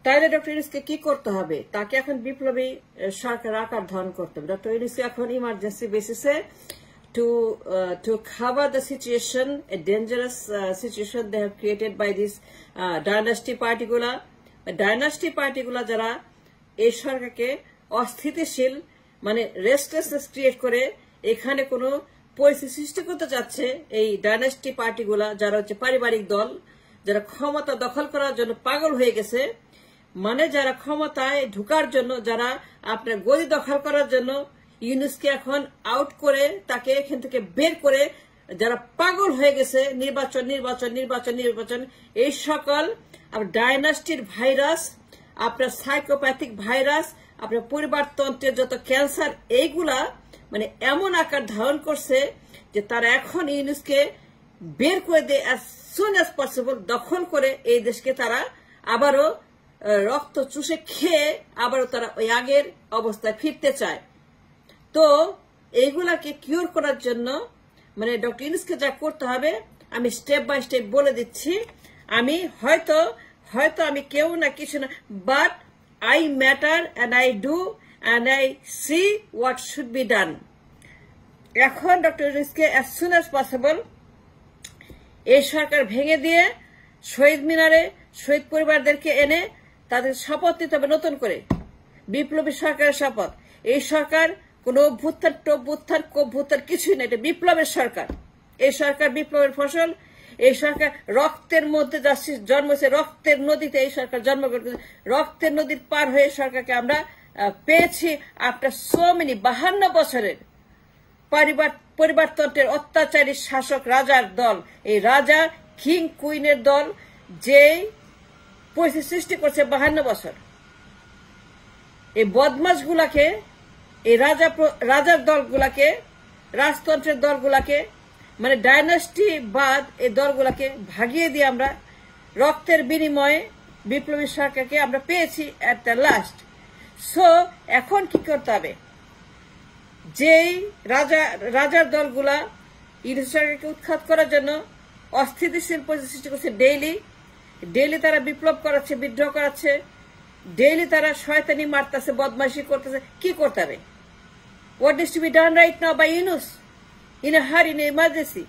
তাইলে ডক্টর ইউনূসকে কি করতে হবে? তাকে এখন বিপ্লবী সরকার আকার ধারণ করতে হবে। ডক্টর ইউনূসকে এখন ইমার্জেন্সি বেসিসে to cover the situation, a dangerous situation they have created by this dynasty party-গুলা। ডাইনাস্টি পার্টিগুলা যারা এই সরকারকে অস্থিতিশীল মানে রেস্টলেসনেস ক্রিয়েট করে এখানে কোনো পরিস্থিতি সৃষ্টি করতে যাচ্ছে, এই ডাইনাস্টি পার্টিগুলা যারা হচ্ছে পারিবারিক দল, যারা ক্ষমতা দখল করার জন্য পাগল হয়ে গেছে, মানে যারা ক্ষমতায় ঢুকার জন্য, যারা আপনার গদি দখল করার জন্য ইউনূসকে এখন আউট করে তাকে এখান থেকে বের করে যারা পাগল হয়ে গেছে নির্বাচন নির্বাচন নির্বাচন নির্বাচন, এই সকল ডাইনাস্টির ভাইরাস, আপনার সাইকোপ্যাথিক ভাইরাস, আপনার পরিবারতন্ত্রের যত ক্যান্সার, এইগুলা মানে এমন আকার ধারণ করছে যে তারা এখন ইউনূসকে বের করে দিয়ে অ্যাজ সুন অ্যাজ পসিবল দখল করে এই দেশকে তারা আবারও রক্ত চুষে খেয়ে আবারও তারা ওই আগের অবস্থায় ফিরতে চায়। তো এইগুলাকে কিওর করার জন্য মানে ডক্টর ইউনূসকে যা করতে হবে আমি স্টেপ বাই স্টেপ বলে দিচ্ছি। আমি হয়তো আমি কেউ না কিছু না, but I matter and I do and I see what should be done. এখন ডক্টর ইউনূসকে অ্যাজ সুন অ্যাজ পসিবল এই সরকার ভেঙে দিয়ে শহীদ মিনারে শহীদ পরিবারদেরকে এনে তাদের শপথ নিতে হবে নতুন করে, বিপ্লবী সরকারের শপথ। এই সরকার কোন অভ্যুত্থান কিছুই না, এটা বিপ্লবের সরকার। এই সরকার বিপ্লবের ফসল। এই সরকার রক্তের মধ্যে জন্ম হয়েছে, রক্তের নদীতে এই সরকার জন্মগ্রহণ করেছে। রক্তের নদীর পার হয়ে সরকারকে আমরা পেয়েছি আফটার সো মেনি 52 বছরের পরিবারতন্ত্রের অত্যাচারী শাসক রাজার দল, এই রাজা কিং কুইনের দল যে পরিস্থিতি সৃষ্টি করছে 52 বছর। এই বদমাশগুলাকে, এই রাজার দলগুলাকে, রাজতন্ত্রের দলগুলাকে মানে ডাইনাস্টি বাদ এই দলগুলাকে ভাগিয়ে দিয়ে আমরা রক্তের বিনিময়ে বিপ্লবী সরকারকে আমরা পেয়েছি এট দ্য লাস্ট। সো এখন কি করতে হবে? যেই রাজার দলগুলা ইউনূস সরকারকে উৎখাত করার জন্য অস্থিতিশীল পরিস্থিতি সৃষ্টি করছে, ডেইলি তারা বিপ্লব করাচ্ছে, বিদ্রোহ করাচ্ছে, ডেইলি তারা শয়তানি মারতেছে, বদমাইশি করতেছে। কি করতে হবে? What needs to be done right now by Yunus in a hurry, in an emergency?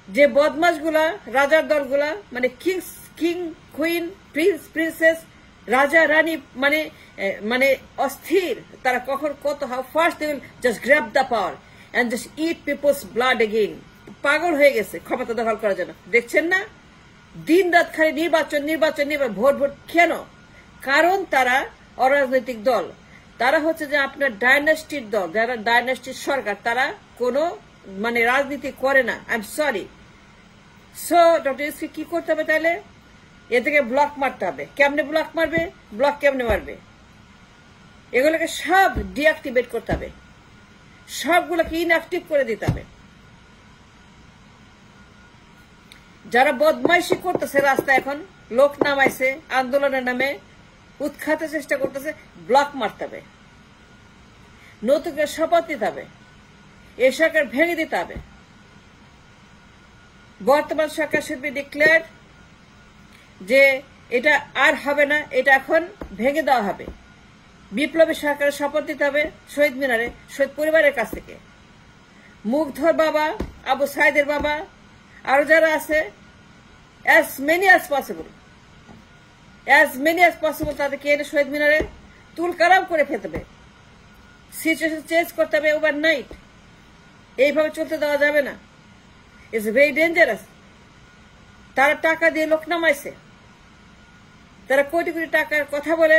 যে বদমাশগুলা, রাজার দলগুলা মানে কিং কুইন প্রিন্সেস, রাজা রানী মানে অস্থির, তারা কখন কত how fast they will just grab the power and just eat people's blood again. পাগল হয়ে গেছে ক্ষমতা দখল করার জন্য। দেখছেন না দিন রাত খালি নির্বাচন নির্বাচন নির্বাচন, ভোট ভোট। কেন? কারণ তারা অরাজনৈতিক দল, তারা হচ্ছে যে আপনার ডাইনাস্টির দল, যারা ডাইনাস্টির সরকার, তারা কোনো মানে রাজনীতি করে না। I am sorry. So doctor ইউনূসকে কি করতে হবে তাহলে? এ থেকে ব্লক মারতে হবে। কেমনে ব্লক মারবে? ব্লক কেমনে মারবে? এগুলোকে সব ডিঅ্যাক্টিভেট করতে হবে, সবগুলোকে ইনঅ্যাক্টিভ করে দিতে হবে। যারা বদমাইশি করতেছে রাস্তায়, এখন লোক নামাইছে আন্দোলনের নামে, উৎখাতের চেষ্টা করতেছে, ব্লক মারতে হবে, নতুন করে শপথ নিতে হবে, এই সরকার ভেঙে দিতে হবে। বর্তমান সরকার শুড বি ডিক্লেয়ার্ড যে এটা আর হবে না, এটা এখন ভেঙে দেওয়া হবে। বিপ্লবী সরকারের শপথ নিতে হবে শহীদ মিনারে শহীদ পরিবারের কাছ থেকে। মুগ্ধর বাবা, আবু সাইদের বাবা, আরো যারা আছে, as many as possible তাদেরকে এনে শহীদ মিনারে তুল কালাম করে ফেলতে হবে। সিচুয়েশন চেঞ্জ করতে হবে ওভারনাইট। এইভাবে চলতে দেওয়া যাবে না। It's very dangerous. তারা টাকা দিয়ে লোক নামাইছে, তারা কোটি কোটি টাকার কথা বলে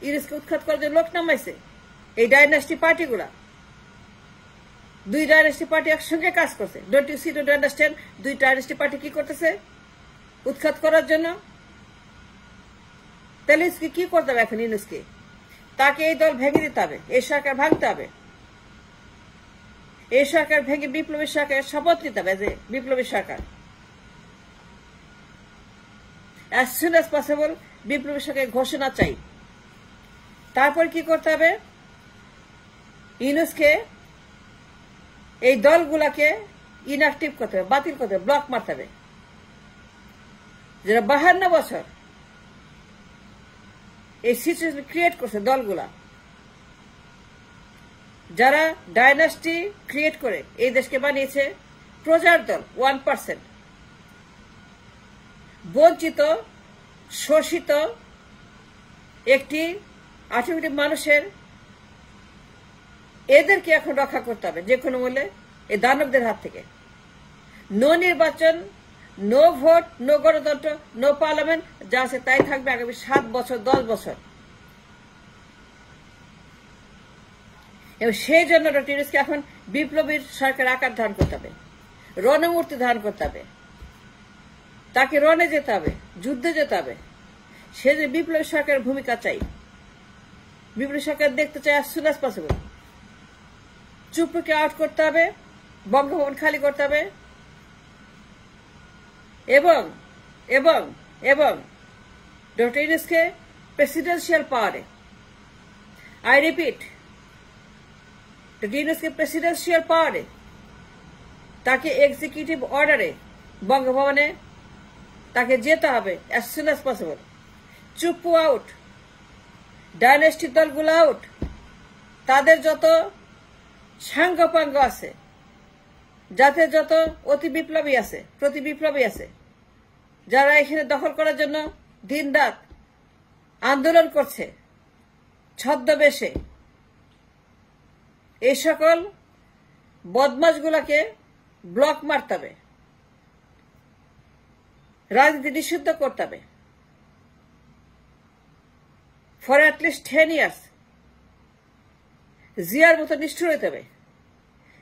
ইউনূসকে উৎখাত করার জন্য লোক নামাইছে। এই ডাইনাস্টি পার্টিগুলা, দুই ডাইনাস্টি পার্টি একসঙ্গে কাজ করছে। Don't you see, don't understand? দুই ডাইনাস্টি পার্টি কি করতেছে উৎখাত করার জন্য। তাহলে কি করতে হবে এখন ইউনূসকে? তাকে এই দল ভেঙে দিতে হবে, এই সরকার ভাঙতে হবে, এই সরকার ভেঙে বিপ্লবী সরকারের শপথ নিতে হবে যে বিপ্লবী সরকার। as soon as possible বিপ্লবী সরকারের ঘোষণা চাই। তারপর কি করতে হবে? ইউনূসকে এই দলগুলাকে ইনঅ্যাক্টিভ করতে হবে, বাতিল করতে হবে, ব্লক মারতে হবে। যারা 52 বছর এই সিচুয়েশন ক্রিয়েট করছে দলগুলা, যারা ডাইনাস্টি ক্রিয়েট করে এই দেশকে বানিয়েছে। প্রজার দল 1%, বঞ্চিত শোষিত একটি আঠারোটি মানুষের, এদেরকে এখন রক্ষা করতে হবে যে কোনো মূল্যে এই দানবদের হাত থেকে। নো নির্বাচন, নো ভোট, নো গণতন্ত্র, নো পার্লামেন্ট, যা আছে তাই থাকবে আগামী 7 বছর 10 বছর। এবং সেই জন্য ডক্টর ইউনূসকে এখন বিপ্লবীর সরকার আকার ধারণ করতে হবে, রণমূর্তি ধারণ করতে হবে, তাকে রণে যেতে হবে, যুদ্ধে যেতে হবে। সে যে বিপ্লবী সরকারের ভূমিকা চাই, বিপ্লবী সরকার দেখতে চাই as soon as possible। চুপ্পুকে আউট করতে হবে, বঙ্গভবন খালি করতে হবে, এবং এবং এবং ডক্টর ইউনূসকে প্রেসিডেন্সিয়াল পাওয়ারে, আই রিপিট, ডক্টর ইউনূসকে প্রেসিডেন্সিয়াল পাওয়ারে, তাকে এক্সিকিউটিভ অর্ডারে বঙ্গভবনে তাকে যেতে হবে as soon as possible। চুপ্পু আউট, ডাইনাস্টিক দলগুলো আউট, তাদের যত সাঙ্গপাঙ্গ আছে, যাতে যত অতি বিপ্লবী আছে, প্রতি বিপ্লবী আছে, যারা এখানে দখল করার জন্য দিন রাত আন্দোলন করছে ছদ্মবেশে, এই সকল বদমাশগুলোকে ব্লক মারতে হবে, রাজনীতি নিষিদ্ধ করতে হবে। ফর অ্যাট লিস্ট 10 years জিয়ার মতো নিষ্ঠুর হইতে হবে।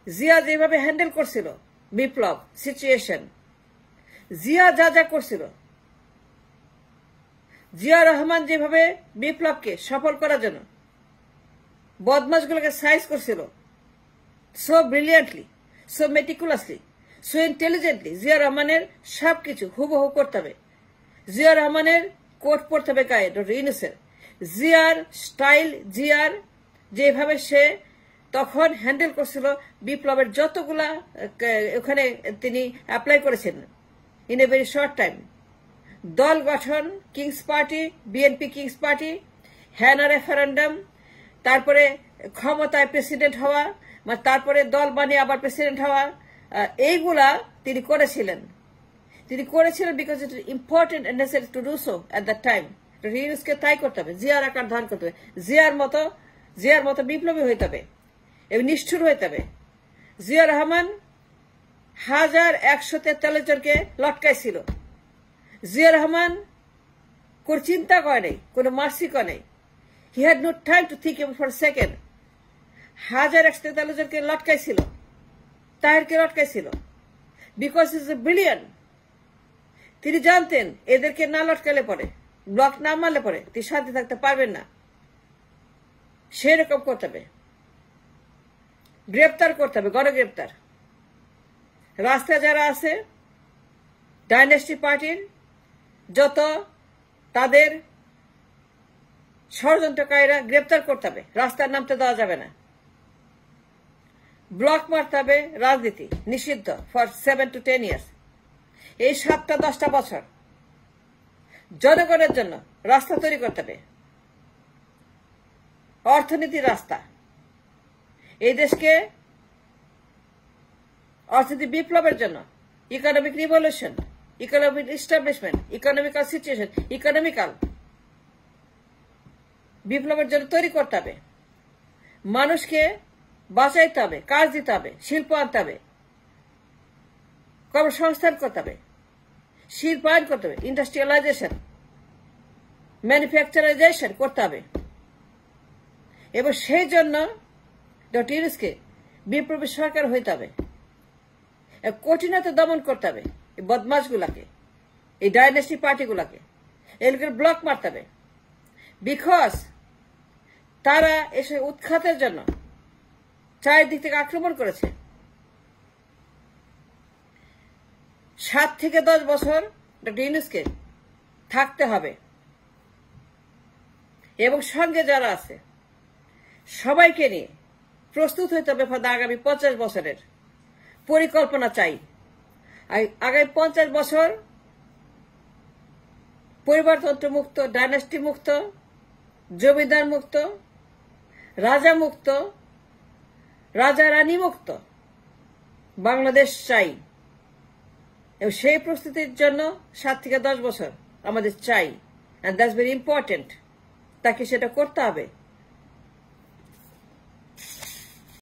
জিয়া যেভাবে হ্যান্ডেল করছিল বিপ্লব সিচুয়েশন, জিয়া যা যা করছিল, জিয়া রহমান যেভাবে বিপ্লবকে সফল করার জন্য বদমাশগুলোকে সাইজ করছিল, so brilliantly, so meticulously, so intelligently, Zia রহমানের সবকিছু হুবহু করতে হবে। জিয়া রহমানের কোট পড়তে হবে গায়ে ডক্টর ইউনূসের। জিয়ার স্টাইল, জিয়ার যেভাবে সে তখন হ্যান্ডেল করছিল বিপ্লবের যতগুলা ওখানে তিনি অ্যাপ্লাই করেছেন in a very short time. দল গঠন, king's party, BNP king's party, হ্যানা রেফারেন্ডাম, তারপরে ক্ষমতায় প্রেসিডেন্ট হওয়া, তারপরে দল বানিয়ে আবার প্রেসিডেন্ট হওয়া, এইগুলা তিনি করেছিলেন। তিনি করেছিলেন because it is important and necessary to do so at that time. ইউনূসকে তাই করতে হবে, জিয়ার আকার ধারণ করতে হবে, জিয়ার মতো বিপ্লবী হইতে হবে এবং নিষ্ঠুর হইতে হবে। জিয়া রহমান 1143 জনকে লটকাইছিল। জিয়া রহমান কোন চিন্তা করে নাই, কোন মার্সি করে নাই। He had no time to think for second. 1143 জনকে লটকাইছিল, তাহেরকে লটকাইছিল, বিকজ ইজ এ ব্রিলিয়ান্ট। তিনি জানতেন এদেরকে না লটকালে পরে, ব্লক না মারলে পরে তিনি শান্তি থাকতে পারবেন না। সেরকম করতে হবে, গ্রেপ্তার করতে হবে, গণগ্রেপ্তার। রাস্তায় যারা আছে ডাইনাস্টি পার্টির যত তাদের ষড়যন্ত্রকারীরা গ্রেপ্তার করতে হবে, রাস্তার নামতে দেওয়া যাবে না। ব্লক মারতে হবে, রাজনীতি নিষিদ্ধ ফর 7 to 10 years। এই 7-10 বছর জনগণের জন্য রাস্তা তৈরি করতে হবে, অর্থনীতির রাস্তা। এই দেশকে অর্থনীতি বিপ্লবের জন্য, economic revolution, economic establishment, economical situation, economical বিপ্লবের জন্য তৈরি করতে হবে। মানুষকে বাঁচাইতে হবে, কাজ দিতে হবে, শিল্প আনতে হবে, কর্মসংস্থান করতে হবে, শিল্পায়ন করতে হবে, ইন্ডাস্ট্রিয়ালাইজেশন, ম্যানুফ্যাকচারাইজেশন করতে হবে। এবং সেই জন্য ডক্টর ইউনূসকে বিপ্লবী সরকার হইতে হবে, কঠিনতা দমন করতে হবে এই বদমাশগুলাকে, এই ডাইনাস্টি পার্টিগুলাকে, এগুলোকে ব্লক মারতে হবে। বিকজ তারা এসে উৎখাতের জন্য চারিদিক থেকে আক্রমণ করেছে। 7 থেকে 10 বছর ডক্টর ইউনূসকে থাকতে হবে এবং সঙ্গে যারা আছে সবাইকে নিয়ে প্রস্তুত হইতে হবে আগামী 50 বছরের পরিকল্পনা চাই। আগামী 50 বছর পরিবারতন্ত্র মুক্ত, ডাইনাস্টি মুক্ত, জমিদার মুক্ত, রাজা মুক্ত, রাজা রানী মুক্ত বাংলাদেশ চাই। এবং সেই প্রস্তুতির জন্য 7 থেকে 10 বছর আমাদের চাই, and that's very important। তাকে সেটা করতে হবে।